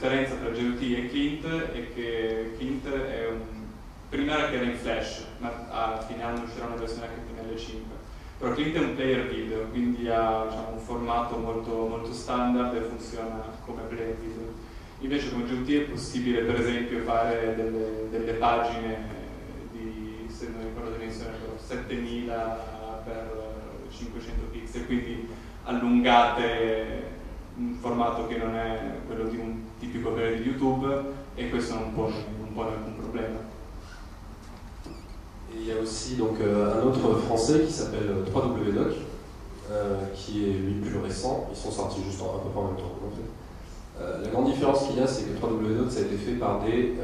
differenza tra GOT e Clint è che Clint è prima era che era in Flash, ma a fine anno uscirà una versione HTML5. Però Clint è un player video, quindi ha, diciamo, un formato molto standard e funziona come player video. Invece con GOT è possibile per esempio fare delle pagine di, se non ricordo la dimensione, 7000 per 500 pixel, quindi allungate un formato che non è quello di un tipico player di YouTube, e questo non pone alcun problema. Et il y a aussi donc, un autre français qui s'appelle 3Wdoc, qui est lui plus récent. Ils sont sortis juste à peu près en même temps. En fait. La grande différence qu'il y a, c'est que 3Wdoc, ça a été fait par des...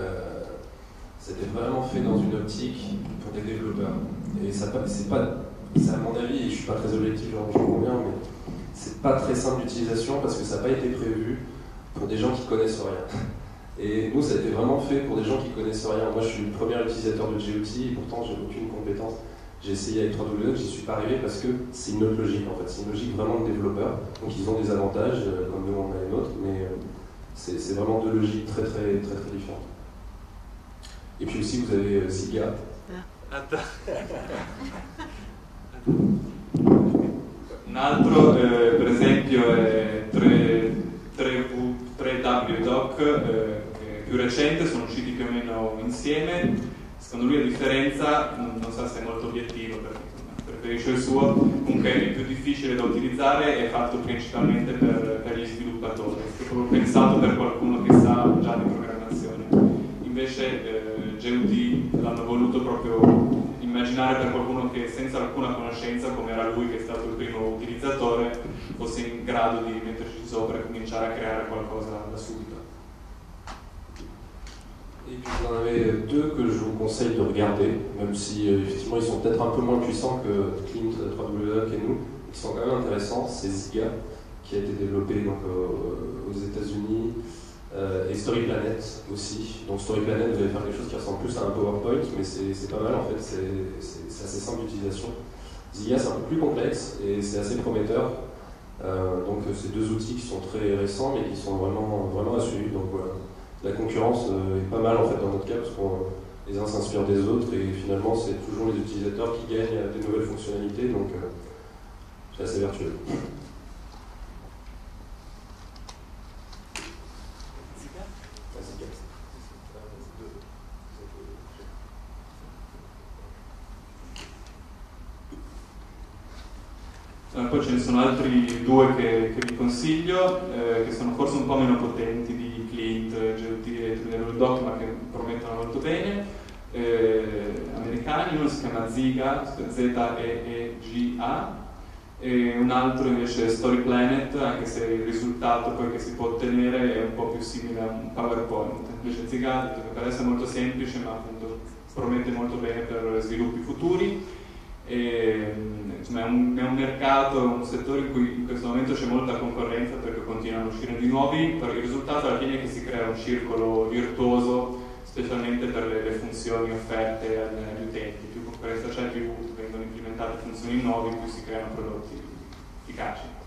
c'était vraiment fait dans une optique pour des développeurs. Et ça, c'est à mon avis, et je ne suis pas très objectif, j'en conviens, mais c'est pas très simple d'utilisation parce que ça n'a pas été prévu pour des gens qui connaissent rien. Et nous, ça a été vraiment fait pour des gens qui connaissent rien. Moi, je suis le premier utilisateur de GOT et pourtant, j'ai aucune compétence. J'ai essayé avec 3Wdoc, j'y suis pas arrivé parce que c'est une autre logique en fait. C'est une logique vraiment de développeur. Donc, ils ont des avantages, comme nous on a les nôtres, mais c'est vraiment deux logiques très différentes. Et puis aussi, vous avez Ziga. Un altro, per esempio, è 3Wdoc, più recente, sono usciti più o meno insieme. Secondo lui la differenza, non so se è molto obiettivo perché insomma, preferisce il suo, comunque è più difficile da utilizzare, è fatto principalmente per gli sviluppatori, è proprio pensato per qualcuno che sa già di programmazione. Invece GOT l'hanno voluto proprio immaginare per qualcuno che senza alcuna conoscenza, come era lui che è stato il primo utilizzatore, fosse in grado di metterci sopra e cominciare a creare qualcosa da subito. Et puis vous en avez deux que je vous conseille de regarder, même si effectivement ils sont peut-être un peu moins puissants que Clint, 3Wdoc et nous, ils sont quand même intéressants. C'est Ziga, qui a été développé donc, aux États-Unis, et StoryPlanet aussi. Donc StoryPlanet, vous allez faire quelque chose qui ressemble plus à un PowerPoint, mais c'est pas mal en fait, c'est assez simple d'utilisation. Ziga, c'est un peu plus complexe et c'est assez prometteur. Donc c'est deux outils qui sont très récents mais qui sont vraiment à suivre. Donc voilà. La concurrence est pas mal en fait dans notre cas parce que les uns s'inspirent des autres et finalement c'est toujours les utilisateurs qui gagnent des nouvelles fonctionnalités, donc c'est assez vertueux. Poi ce ne sono altri due che vi consiglio, che sono forse un po' meno potenti di Clint, GOT e 3Wdoc, ma che promettono molto bene. Americani, uno si chiama Ziga, Z-E-E-G-A, e un altro invece è StoryPlanet, anche se il risultato poi che si può ottenere è un po' più simile a un PowerPoint. Invece Ziga ha detto che per essere molto semplice, ma appunto promette molto bene per sviluppi futuri. E, insomma, è un mercato, è un settore in cui in questo momento c'è molta concorrenza perché continuano a uscire di nuovi, però il risultato alla fine è che si crea un circolo virtuoso, specialmente per le funzioni offerte agli utenti. Più concorrenza c'è, più vengono implementate funzioni nuove, più si creano prodotti efficaci.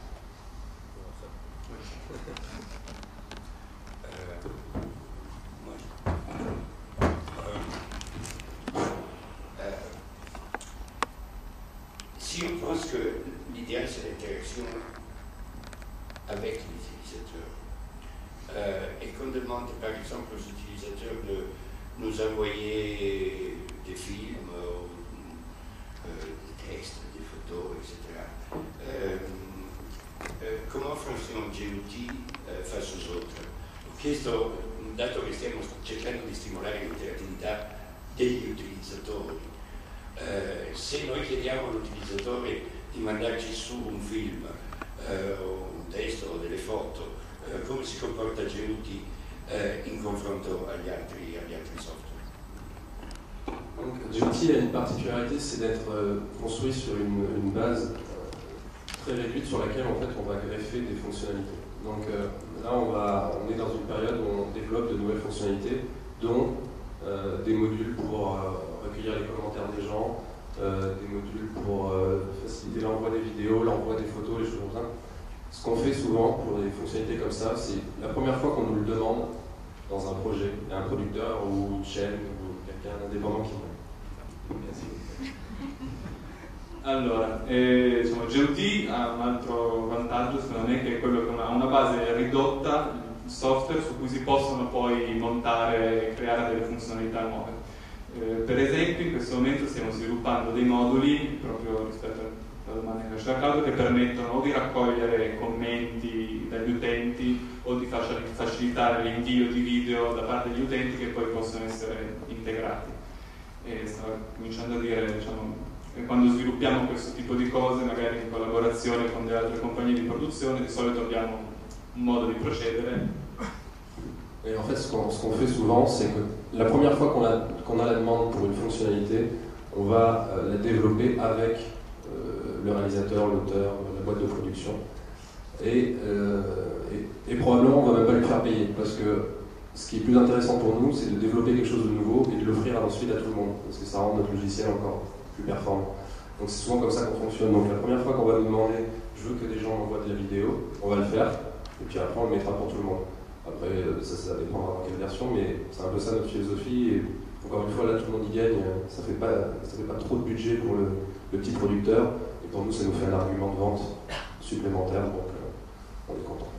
Si on pense que l'idéal c'est l'interaction avec l'utilisateur et qu'on demande par exemple aux utilisateurs de nous envoyer des films, des textes, des photos, etc. Comment funziona GOT face aux autres? Ho chiesto, dato che stiamo cercando di stimolare l'interattività degli utilizzatori, se noi chiediamo all'utilizzatore di mandarci su un film o un testo o delle foto, come si comporta GOT in confronto agli altri software? Donc, GOT a une particularité, c'est d'être construit sur une base très réduite sur laquelle en fait on va greffer des fonctionnalités. Donc là on est dans une période où on développe de nouvelles fonctionnalités, dont des modules pour recueillir les commentaires des gens, des modules pour faciliter l'envoi des vidéos, l'envoi des photos, les choses comme ça. Ce qu'on fait souvent pour des fonctionnalités comme ça, c'est la première fois qu'on nous le demande, dans un projet. Il y a un producteur ou une chaîne ou quelqu'un d'indépendant qui... Merci. Allora, insomma, GOT ha un altro vantaggio secondo me, che è quello che ha una base ridotta, software su cui si possono poi montare e creare delle funzionalità nuove. Per esempio in questo momento stiamo sviluppando dei moduli, proprio rispetto alla domanda che faceva Claudio, che permettono o di raccogliere commenti dagli utenti o di facilitare l'invio di video da parte degli utenti che poi possono essere integrati. E stavo cominciando a dire, diciamo, quando sviluppiamo questo tipo di cose, magari in collaborazione con delle altre compagnie di produzione, di solito abbiamo un modo di procedere. Et en fait, ce qu'on fait souvent, c'est que la première fois qu'on a la demande pour une fonctionnalité, on va la développer avec le réalisateur, l'auteur, la boîte de production. Et probablement, on ne va même pas lui faire payer, parce que ce qui est plus intéressant pour nous, c'est de développer quelque chose de nouveau et de l'offrir ensuite à tout le monde, parce que ça rend notre logiciel encore plus performant. Donc c'est souvent comme ça qu'on fonctionne. Donc la première fois qu'on va nous demander, je veux que des gens envoient de la vidéo, on va le faire, et puis après on le mettra pour tout le monde. Après, ça dépendra dans quelle version, mais c'est un peu ça notre philosophie. Et encore une fois, là, tout le monde y gagne. Ça fait pas trop de budget pour le petit producteur. Et pour nous, ça nous fait un argument de vente supplémentaire, donc on est content.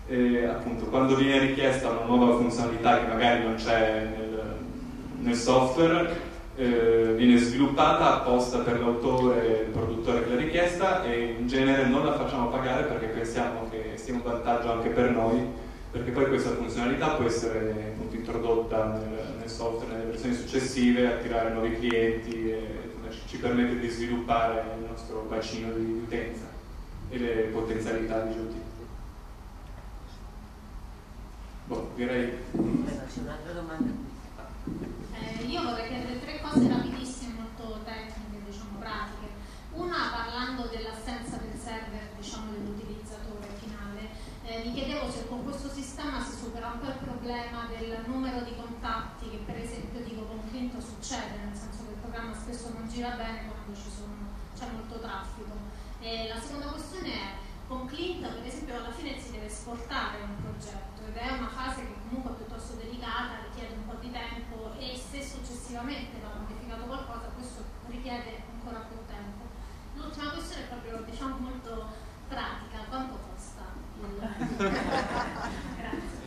E appunto quando viene richiesta una nuova funzionalità che magari non c'è nel software, viene sviluppata apposta per l'autore e il produttore che l'ha richiesta, e in genere non la facciamo pagare perché pensiamo che sia un vantaggio anche per noi, perché poi questa funzionalità può essere appunto introdotta nel software nelle versioni successive, attirare nuovi clienti e ci permette di sviluppare il nostro bacino di utenza e le potenzialità di GOT. Boh, direi. C'è un'altra domanda. Io vorrei chiedere tre cose rapidissime, molto tecniche, diciamo pratiche. Una, parlando dell'assenza del server, diciamo dell'utilizzatore finale, mi chiedevo se con questo sistema si supera un po' il problema del numero di contatti che per esempio dico con Clint succede, nel senso che il programma spesso non gira bene quando c'è molto traffico. E la seconda questione è, con Clint per esempio alla fine si deve esportare un progetto ed è una fase che comunque è piuttosto delicata, richiede un po' di tempo, e se successivamente va modificato qualcosa questo richiede ancora più tempo. L'ultima questione è proprio, diciamo, molto pratica: quanto costa? Grazie.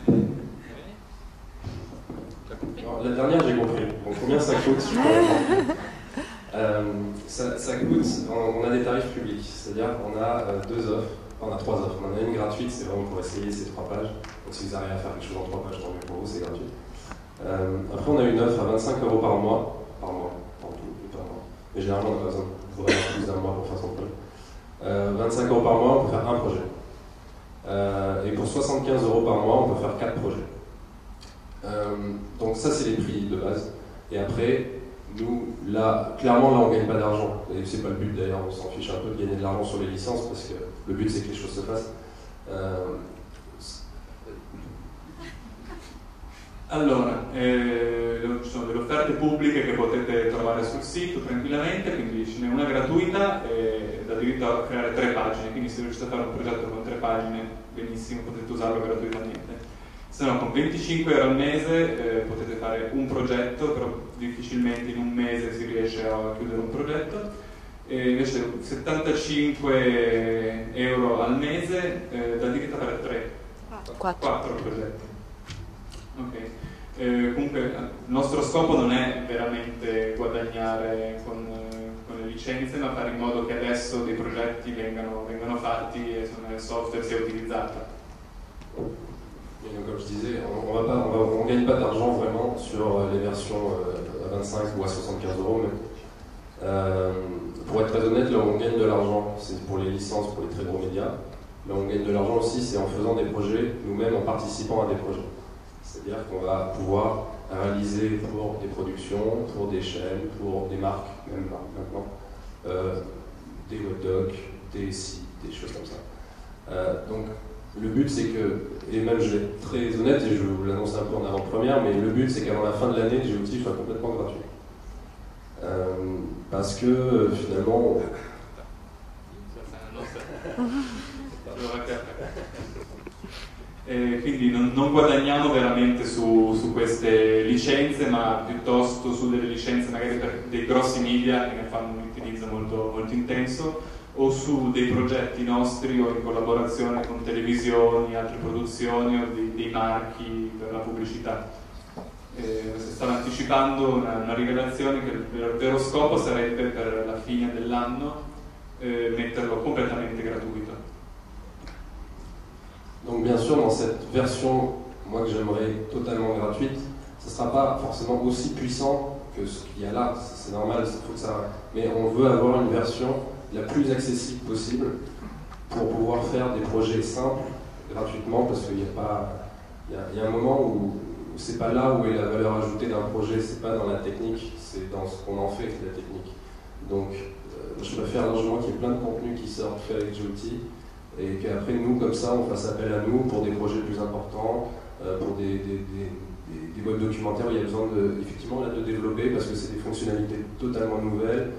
Alors, la dernière j'ai compris, donc combien ça coûte ça coûte, on a des tarifs publics, c'est-à-dire qu'on a deux offres. On a trois offres. On en a une gratuite, c'est vraiment pour essayer ces 3 pages. Donc si vous arrivez à faire quelque chose en 3 pages, tant mieux pour vous, c'est gratuit. Après, on a une offre à 25 € par mois, par mois. Mais généralement, on n'a pas besoin de vraiment plus d'un mois pour faire son projet. 25 € par mois, on peut faire un projet. Et pour 75 € par mois, on peut faire 4 projets. Donc ça, c'est les prix de base. Et après, nous, là, clairement, là, on ne gagne pas d'argent. Et c'est pas le but d'ailleurs, on s'en fiche un peu de gagner de l'argent sur les licences, parce que le but, c'est que les choses se fassent. Allora, ci sono delle offerte pubbliche che potete trovare sul sito tranquillamente, quindi ce n'è una gratuita e dà diritto a creare 3 pagine, quindi se riuscite a fare un progetto con 3 pagine, benissimo, potete usarlo gratuitamente. Se no, con 25 € al mese potete fare un progetto, però difficilmente in un mese si riesce a chiudere un progetto. E invece 75 € al mese dà diritto a fare 4 progetti. Okay. Comunque il nostro scopo non è veramente guadagnare con le licenze, ma fare in modo che adesso dei progetti vengano fatti e il software sia utilizzato. Et donc, comme je disais, on ne gagne pas d'argent vraiment sur les versions à 25 ou à 75 €. Mais, pour être très honnête, là où on gagne de l'argent, c'est pour les licences, pour les très gros médias. Là où on gagne de l'argent aussi, c'est en faisant des projets, nous-mêmes en participant à des projets. C'est-à-dire qu'on va pouvoir réaliser pour des productions, pour des chaînes, pour des marques, même maintenant, des webdocs, des sites, des choses comme ça. Donc le but, c'est que et même je vais être très honnête, et je vous l'annonce un peu en avant-première, mais le but c'est qu'avant la fin de l'année, GOT soit complètement gratuit. Parce que finalement... Quindi non guadagniamo veramente su queste licenze, ma piuttosto su delle licenze magari per dei grossi media che ne fanno un utilizzo molto, molto intenso, o su dei progetti nostri o in collaborazione con televisioni, altre produzioni o dei marchi per la pubblicità. Si stanno anticipando una rivelazione che il vero scopo sarebbe per la fine dell'anno metterlo completamente gratuito. Donc bien sûr, dans cette version, moi que j'aimerais totalement gratuite, ce ne sera pas forcément aussi puissant que ce qu'il y a là, c'est normal, faut que ça... mais on veut avoir une version la plus accessible possible pour pouvoir faire des projets simples, gratuitement, parce qu'il n'y a pas... Il y a un moment où c'est pas là où est la valeur ajoutée d'un projet, c'est pas dans la technique, c'est dans ce qu'on en fait de la technique. Donc je préfère largement qu'il y ait plein de contenus qui sortent faits avec GOT, et qu'après nous, comme ça, on fasse appel à nous pour des projets plus importants, pour des web documentaires où il y a besoin effectivement de développer, parce que c'est des fonctionnalités totalement nouvelles,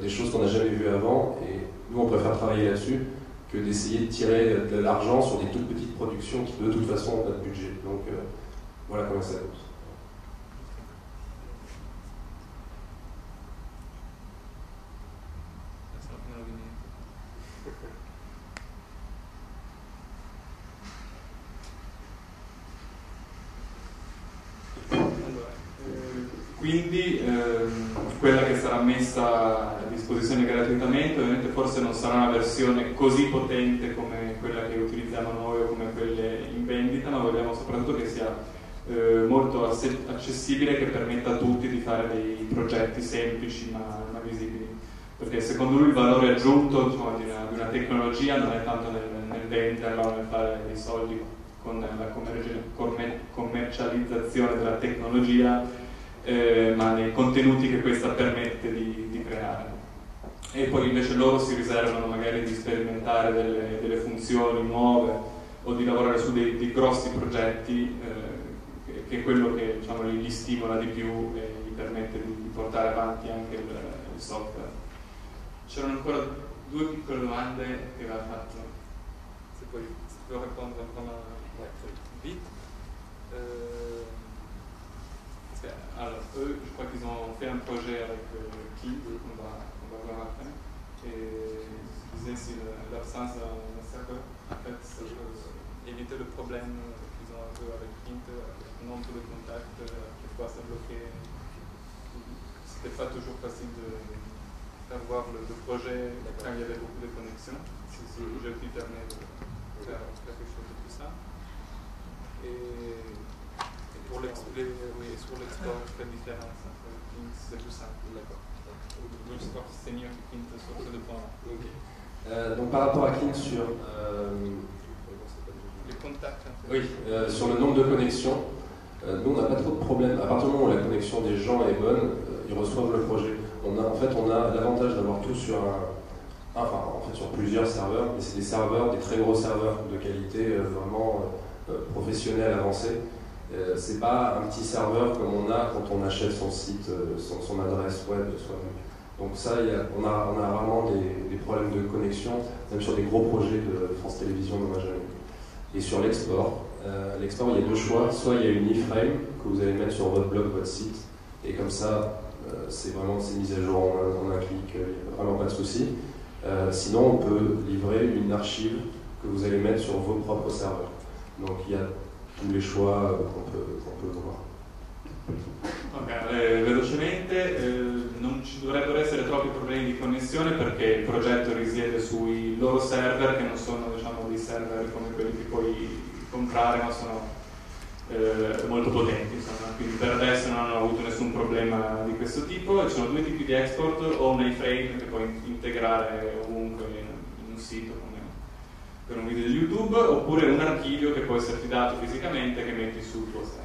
des choses qu'on n'a jamais vues avant, et nous on préfère travailler là-dessus que d'essayer de tirer de l'argent sur des toutes petites productions qui de toute façon n'ont pas de budget. Donc voilà comment ça coûte. Quindi quella che sarà messa a disposizione gratuitamente ovviamente forse non sarà una versione così potente come quella che utilizziamo noi o come quelle in vendita, ma vogliamo soprattutto che sia molto accessibile, che permetta a tutti di fare dei progetti semplici ma visibili, perché secondo lui il valore aggiunto, diciamo, di una tecnologia non è tanto nel venderla o nel fare dei soldi con la commercializzazione della tecnologia, ma nei contenuti che questa permette di creare. E poi invece loro si riservano magari di sperimentare delle funzioni nuove o di lavorare su dei grossi progetti, che è quello che, diciamo, li stimola di più e gli permette di portare avanti anche il software. C'erano ancora due piccole domande che aveva fatto. Se puoi rispondere vite. Alors, eux, je crois qu'ils ont fait un projet avec Clint, qu'on va voir après. Et je disais, si l'absence d'un serveur, en fait, ça peut éviter le problème qu'ils ont un peu avec Clint, le nombre de contacts, quelquefois ça bloquait. C'était pas toujours facile de faire voir le projet quand il y avait beaucoup de connexions. Si je te permets de faire quelque chose de plus simple. Et pour l'export, quelle différence entre Clint, c'est plus simple. D'accord. L'export, c'est mieux que Clint sur ces deux points-là. Donc par rapport à Clint sur les contacts. Oui, sur le nombre de connexions, nous on n'a pas trop de problème. À partir du moment où la connexion des gens est bonne, ils reçoivent le projet. On a l'avantage d'avoir tout sur sur plusieurs serveurs, mais c'est des serveurs, des très gros serveurs de qualité vraiment professionnelle, avancée. C'est pas un petit serveur comme on a quand on achète son site, son adresse web soi-même. Donc ça, on a rarement des problèmes de connexion, même sur des gros projets de France Télévisions, on n'en a jamais eu. Et sur l'export, il y a deux choix. Soit il y a une iframe que vous allez mettre sur votre blog, votre site, et comme ça, c'est mis à jour en un clic, il n'y a vraiment pas de souci. Sinon, on peut livrer une archive que vous allez mettre sur vos propres serveurs. Donc il y a tous les choix qu'on peut voir. Ok, velocemente, non ci dovrebbero essere troppi problemi di connessione perché il progetto risiede sui loro server, che non sono, diciamo, dei server come quelli che puoi comprare, ma sono molto potenti, insomma. Quindi per adesso non hanno avuto nessun problema di questo tipo. Ci sono due tipi di export: o un iframe che puoi integrare ovunque in un sito come per un video di YouTube, oppure un archivio che può esserti dato fisicamente che metti sul tuo server.